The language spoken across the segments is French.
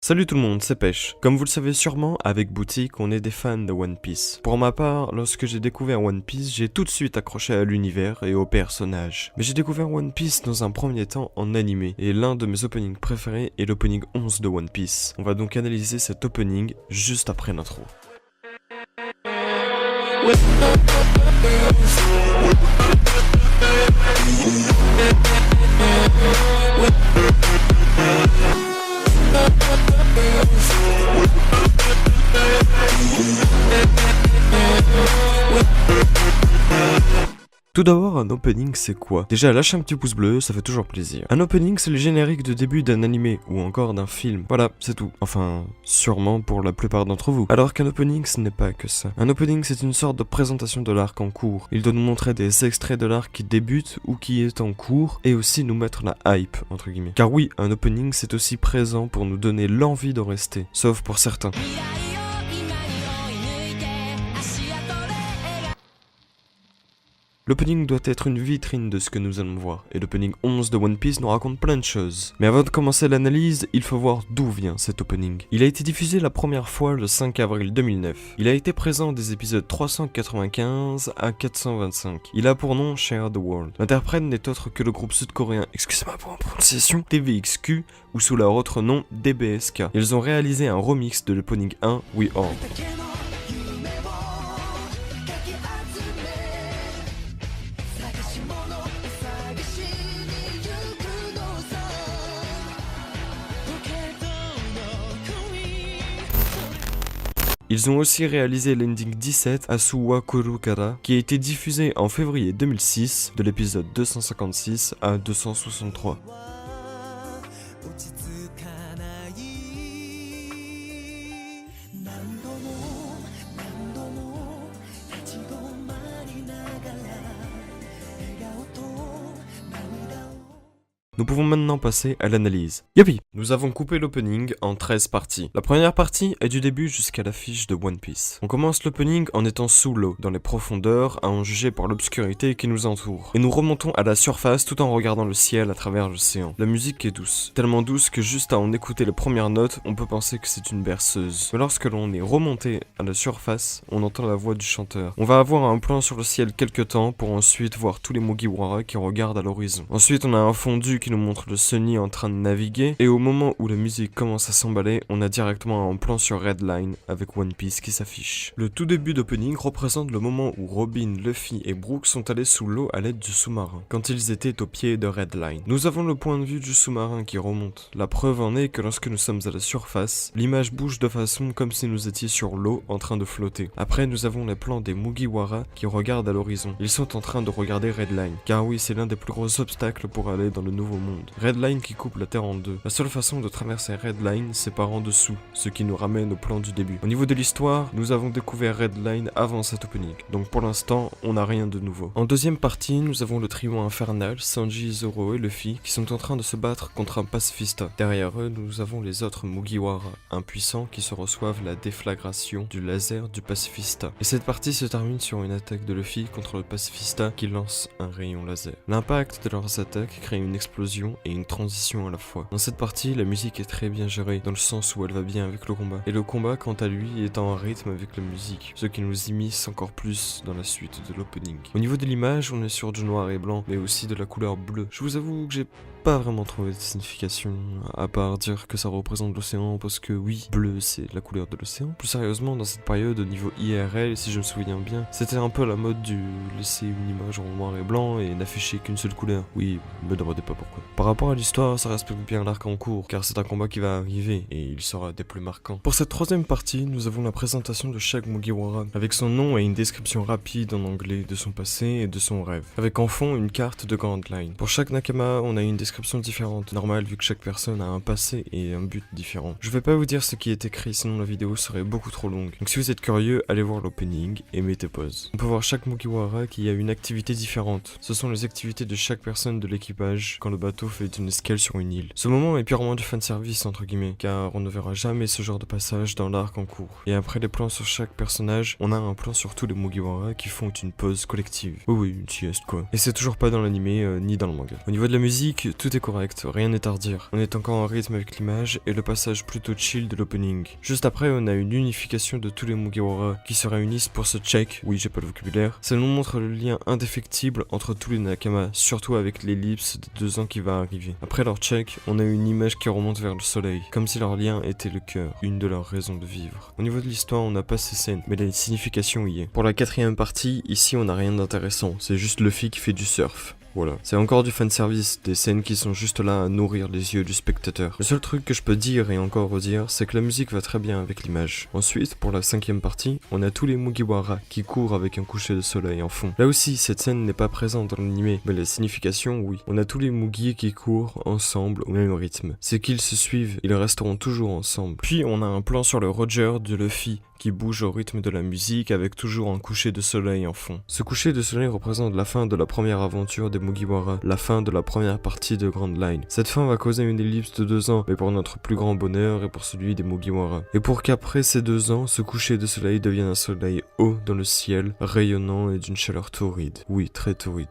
Salut tout le monde, c'est Pêche. Comme vous le savez sûrement, avec Boutique, on est des fans de One Piece. Pour ma part, lorsque j'ai découvert One Piece, j'ai tout de suite accroché à l'univers et aux personnages. Mais j'ai découvert One Piece dans un premier temps en animé, et l'un de mes openings préférés est l'opening 11 de One Piece. On va donc analyser cet opening juste après l'intro. Tout d'abord, un opening c'est quoi? Déjà, lâchez un petit pouce bleu, ça fait toujours plaisir. Un opening c'est le générique de début d'un animé ou encore d'un film. Voilà, c'est tout. Enfin, sûrement pour la plupart d'entre vous. Alors qu'un opening ce n'est pas que ça. Un opening c'est une sorte de présentation de l'arc en cours. Il doit nous montrer des extraits de l'arc qui débute ou qui est en cours et aussi nous mettre la hype, entre guillemets. Car oui, un opening c'est aussi présent pour nous donner l'envie de rester. Sauf pour certains. L'opening doit être une vitrine de ce que nous allons voir, et l'opening 11 de One Piece nous raconte plein de choses. Mais avant de commencer l'analyse, il faut voir d'où vient cet opening. Il a été diffusé la première fois le 5 avril 2009. Il a été présent des épisodes 395 à 425. Il a pour nom Share the World. L'interprète n'est autre que le groupe sud-coréen, excusez-moi pour la prononciation, TVXQ, ou sous leur autre nom DBSK. Ils ont réalisé un remix de l'opening 1, We All. Ils ont aussi réalisé l'ending 17 Asuwa Kurukara qui a été diffusé en février 2006 de l'épisode 256 à 263. Nous pouvons maintenant passer à l'analyse. Youpi! Nous avons coupé l'opening en 13 parties. La première partie est du début jusqu'à la fiche de One Piece. On commence l'opening en étant sous l'eau, dans les profondeurs, à en juger par l'obscurité qui nous entoure. Et nous remontons à la surface tout en regardant le ciel à travers l'océan. La musique est douce. Tellement douce que juste à en écouter les premières notes, on peut penser que c'est une berceuse. Mais lorsque l'on est remonté à la surface, on entend la voix du chanteur. On va avoir un plan sur le ciel quelques temps pour ensuite voir tous les Mugiwara qui regardent à l'horizon. Ensuite, on a un fondu qui nous montre le Sunny en train de naviguer, et au moment où la musique commence à s'emballer, on a directement un plan sur Red Line avec One Piece qui s'affiche. Le tout début d'opening représente le moment où Robin, Luffy et Brook sont allés sous l'eau à l'aide du sous-marin, quand ils étaient au pied de Red Line. Nous avons le point de vue du sous-marin qui remonte. La preuve en est que lorsque nous sommes à la surface, l'image bouge de façon comme si nous étions sur l'eau en train de flotter. Après, nous avons les plans des Mugiwara qui regardent à l'horizon. Ils sont en train de regarder Red Line, car oui, c'est l'un des plus gros obstacles pour aller dans le nouveau monde. Red Line qui coupe la Terre en deux. La seule façon de traverser Red Line, c'est par en dessous, ce qui nous ramène au plan du début. Au niveau de l'histoire, nous avons découvert Red Line avant cet opening, donc pour l'instant, on n'a rien de nouveau. En deuxième partie, nous avons le trio infernal, Sanji, Zoro et Luffy, qui sont en train de se battre contre un pacifista. Derrière eux, nous avons les autres Mugiwara, impuissants qui se reçoivent la déflagration du laser du pacifista. Et cette partie se termine sur une attaque de Luffy contre le pacifista qui lance un rayon laser. L'impact de leurs attaques crée une explosion et une transition à la fois. Dans cette partie, la musique est très bien gérée, dans le sens où elle va bien avec le combat. Et le combat, quant à lui, est en rythme avec la musique, ce qui nous immisce encore plus dans la suite de l'opening. Au niveau de l'image, on est sur du noir et blanc, mais aussi de la couleur bleue. Je vous avoue que j'ai pas vraiment trouvé de signification, à part dire que ça représente l'océan, parce que oui, bleu c'est la couleur de l'océan. Plus sérieusement, dans cette période, au niveau IRL, si je me souviens bien, c'était un peu la mode du laisser une image en noir et blanc et n'afficher qu'une seule couleur. Oui, me demandez pas pourquoi. Par rapport à l'histoire, ça respecte bien l'arc en cours, car c'est un combat qui va arriver, et il sera des plus marquants. Pour cette troisième partie, nous avons la présentation de chaque Mugiwara, avec son nom et une description rapide en anglais de son passé et de son rêve, avec en fond une carte de Grand Line. Pour chaque Nakama, on a une description différente, normal vu que chaque personne a un passé et un but différent. Je vais pas vous dire ce qui est écrit, sinon la vidéo serait beaucoup trop longue. Donc si vous êtes curieux, allez voir l'opening et mettez pause. On peut voir chaque Mugiwara qui a une activité différente. Ce sont les activités de chaque personne de l'équipage quand le bateau fait une escale sur une île. Ce moment est purement du fanservice entre guillemets, car on ne verra jamais ce genre de passage dans l'arc en cours. Et après les plans sur chaque personnage, on a un plan sur tous les Mugiwara qui font une pause collective. Oui, une sieste quoi. Et c'est toujours pas dans l'animé ni dans le manga. Au niveau de la musique, tout est correct, rien n'est à redire. On est encore en rythme avec l'image et le passage plutôt chill de l'opening. Juste après, on a une unification de tous les Mugiwara qui se réunissent pour ce check, oui j'ai pas le vocabulaire. Ça nous montre le lien indéfectible entre tous les Nakama, surtout avec l'ellipse des 2 ans qui va arriver. Après leur check, on a une image qui remonte vers le soleil, comme si leur lien était le cœur, une de leurs raisons de vivre. Au niveau de l'histoire, on n'a pas ces scènes, mais la signification y est. Pour la 4ème partie, ici on n'a rien d'intéressant, c'est juste Luffy qui fait du surf. Voilà. C'est encore du fanservice, des scènes qui sont juste là à nourrir les yeux du spectateur. Le seul truc que je peux dire et encore redire, c'est que la musique va très bien avec l'image. Ensuite, pour la 5ème partie, on a tous les Mugiwara qui courent avec un coucher de soleil en fond. Là aussi, cette scène n'est pas présente dans l'anime, mais la signification, oui. On a tous les Mugi qui courent ensemble au même rythme. C'est qu'ils se suivent, ils resteront toujours ensemble. Puis on a un plan sur le Roger de Luffy qui bouge au rythme de la musique avec toujours un coucher de soleil en fond. Ce coucher de soleil représente la fin de la première aventure des Mugiwara, la fin de la première partie de Grand Line. Cette fin va causer une ellipse de 2 ans, mais pour notre plus grand bonheur et pour celui des Mugiwara. Et pour qu'après ces 2 ans, ce coucher de soleil devienne un soleil haut dans le ciel, rayonnant et d'une chaleur torride. Oui, très torride.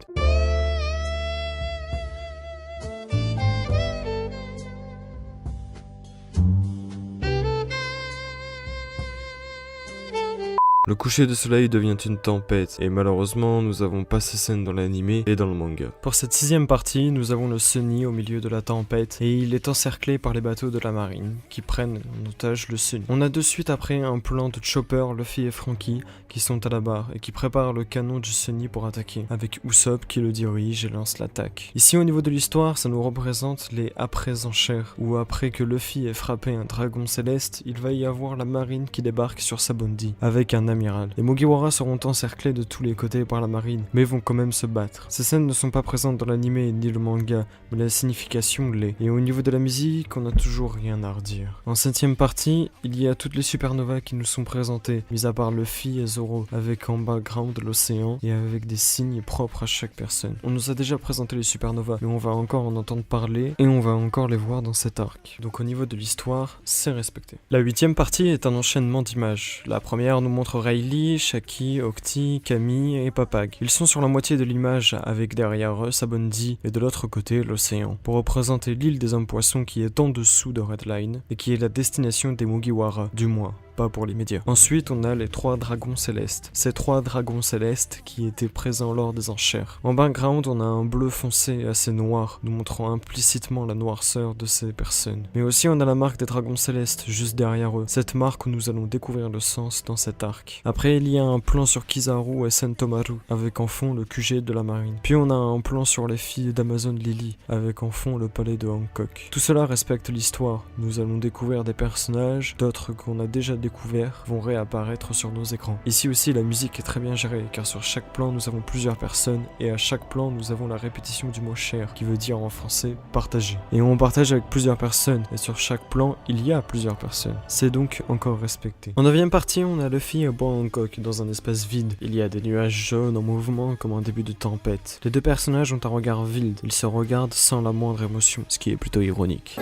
Le coucher de soleil devient une tempête, et malheureusement, nous avons pas ces scènes dans l'anime et dans le manga. Pour cette 6ème partie, nous avons le Sunny au milieu de la tempête, et il est encerclé par les bateaux de la marine, qui prennent en otage le Sunny. On a de suite après un plan de Chopper, Luffy et Franky, qui sont à la barre, et qui préparent le canon du Sunny pour attaquer, avec Usopp qui le dirige et lance l'attaque. Ici, au niveau de l'histoire, ça nous représente les après-enchères, où après que Luffy ait frappé un dragon céleste, il va y avoir la marine qui débarque sur Sabaody, avec un amiral. Les Mugiwara seront encerclés de tous les côtés par la marine, mais vont quand même se battre. Ces scènes ne sont pas présentes dans l'anime ni le manga, mais la signification l'est. Et au niveau de la musique, on n'a toujours rien à redire. En 7ème partie, il y a toutes les supernovas qui nous sont présentées, mis à part Luffy et Zoro, avec en background l'océan et avec des signes propres à chaque personne. On nous a déjà présenté les supernovas, mais on va encore en entendre parler et on va encore les voir dans cet arc. Donc au niveau de l'histoire, c'est respecté. La 8ème partie est un enchaînement d'images. La première nous montre Rayleigh, Shaki, Octi, Camille et Papag. Ils sont sur la moitié de l'image avec derrière eux Sabaody et de l'autre côté l'océan, pour représenter l'île des hommes poissons qui est en dessous de Red Line et qui est la destination des Mugiwara, du moins. Pas pour les médias. Ensuite, on a les 3 dragons célestes. Ces 3 dragons célestes qui étaient présents lors des enchères. En background, on a un bleu foncé assez noir, nous montrant implicitement la noirceur de ces personnes. Mais aussi, on a la marque des dragons célestes juste derrière eux. Cette marque où nous allons découvrir le sens dans cet arc. Après, il y a un plan sur Kizaru et Sentomaru, avec en fond le QG de la marine. Puis on a un plan sur les filles d'Amazon Lily, avec en fond le palais de Hancock. Tout cela respecte l'histoire. Nous allons découvrir des personnages, d'autres qu'on a déjà découverts vont réapparaître sur nos écrans. Ici aussi, la musique est très bien gérée, car sur chaque plan, nous avons plusieurs personnes, et à chaque plan, nous avons la répétition du mot share, qui veut dire en français partager. Et on partage avec plusieurs personnes, et sur chaque plan, il y a plusieurs personnes. C'est donc encore respecté. En 9ème partie, on a Luffy et Hancock dans un espace vide. Il y a des nuages jaunes en mouvement comme un début de tempête. Les 2 personnages ont un regard vide, ils se regardent sans la moindre émotion, ce qui est plutôt ironique.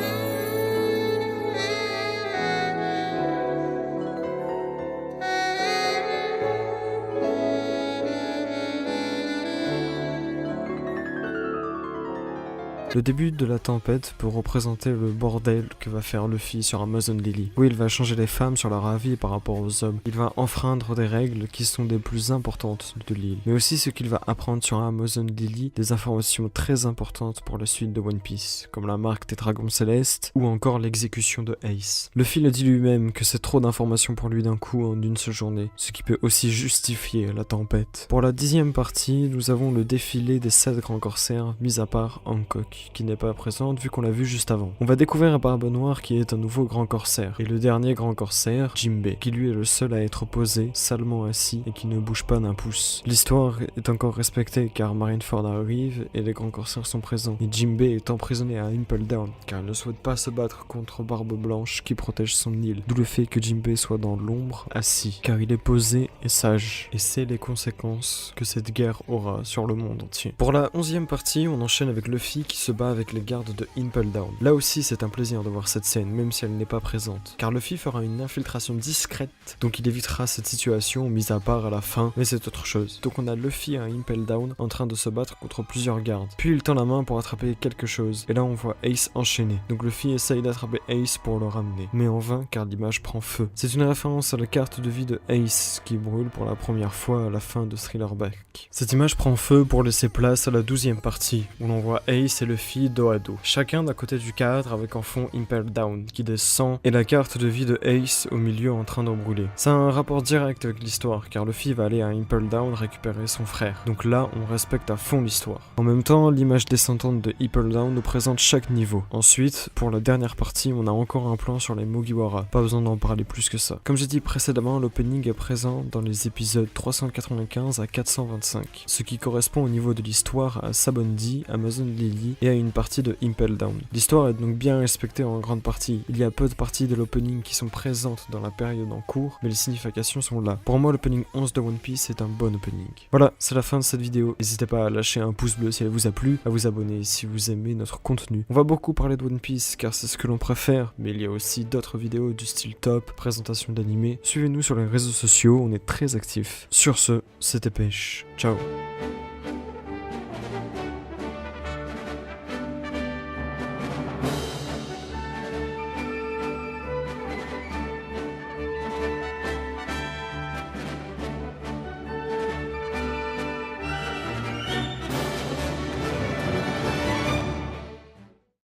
Le début de la tempête peut représenter le bordel que va faire Luffy sur Amazon Lily, où il va changer les femmes sur leur avis par rapport aux hommes. Il va enfreindre des règles qui sont des plus importantes de l'île, mais aussi ce qu'il va apprendre sur Amazon Lily, des informations très importantes pour la suite de One Piece, comme la marque des dragons célestes ou encore l'exécution de Ace. Luffy le dit lui-même que c'est trop d'informations pour lui d'un coup en une seule journée, ce qui peut aussi justifier la tempête. Pour la 10ème partie, nous avons le défilé des 7 grands corsaires, mis à part Hancock, qui n'est pas présente vu qu'on l'a vu juste avant. On va découvrir Barbe Noire qui est un nouveau grand corsaire, et le dernier grand corsaire, Jinbei, qui lui est le seul à être posé, salement assis, et qui ne bouge pas d'un pouce. L'histoire est encore respectée car Marineford arrive et les grands corsaires sont présents, et Jinbei est emprisonné à Impel Down car il ne souhaite pas se battre contre Barbe Blanche qui protège son île, d'où le fait que Jinbei soit dans l'ombre, assis, car il est posé et sage, et c'est les conséquences que cette guerre aura sur le monde entier. Pour la 11ème partie, on enchaîne avec Luffy qui se se bat avec les gardes de Impel Down. Là aussi c'est un plaisir de voir cette scène, même si elle n'est pas présente, car Luffy fera une infiltration discrète, donc il évitera cette situation, mis à part à la fin, mais c'est autre chose. Donc on a Luffy à Impel Down en train de se battre contre plusieurs gardes, puis il tend la main pour attraper quelque chose, et là on voit Ace enchaîné, donc Luffy essaye d'attraper Ace pour le ramener, mais en vain car l'image prend feu. C'est une référence à la carte de vie de Ace qui brûle pour la première fois à la fin de Thriller-Back. Cette image prend feu pour laisser place à la 12e partie, où l'on voit Ace et Luffy dos à dos, chacun d'un côté du cadre avec en fond Impel Down qui descend et la carte de vie de Ace au milieu en train de brûler. C'est un rapport direct avec l'histoire, car Luffy va aller à Impel Down récupérer son frère, donc là on respecte à fond l'histoire. En même temps, l'image descendante de Impel Down nous présente chaque niveau. Ensuite, pour la dernière partie, on a encore un plan sur les Mugiwara, pas besoin d'en parler plus que ça. Comme j'ai dit précédemment, l'opening est présent dans les épisodes 395 à 425, ce qui correspond au niveau de l'histoire à Sabondi, Amazon Lily et à une partie de Impel Down. L'histoire est donc bien respectée en grande partie. Il y a peu de parties de l'opening qui sont présentes dans la période en cours, mais les significations sont là. Pour moi, l'opening 11 de One Piece est un bon opening. Voilà, c'est la fin de cette vidéo. N'hésitez pas à lâcher un pouce bleu si elle vous a plu, à vous abonner si vous aimez notre contenu. On va beaucoup parler de One Piece car c'est ce que l'on préfère, mais il y a aussi d'autres vidéos du style top, présentation d'animés. Suivez-nous sur les réseaux sociaux, on est très actifs. Sur ce, c'était Pêche. Ciao.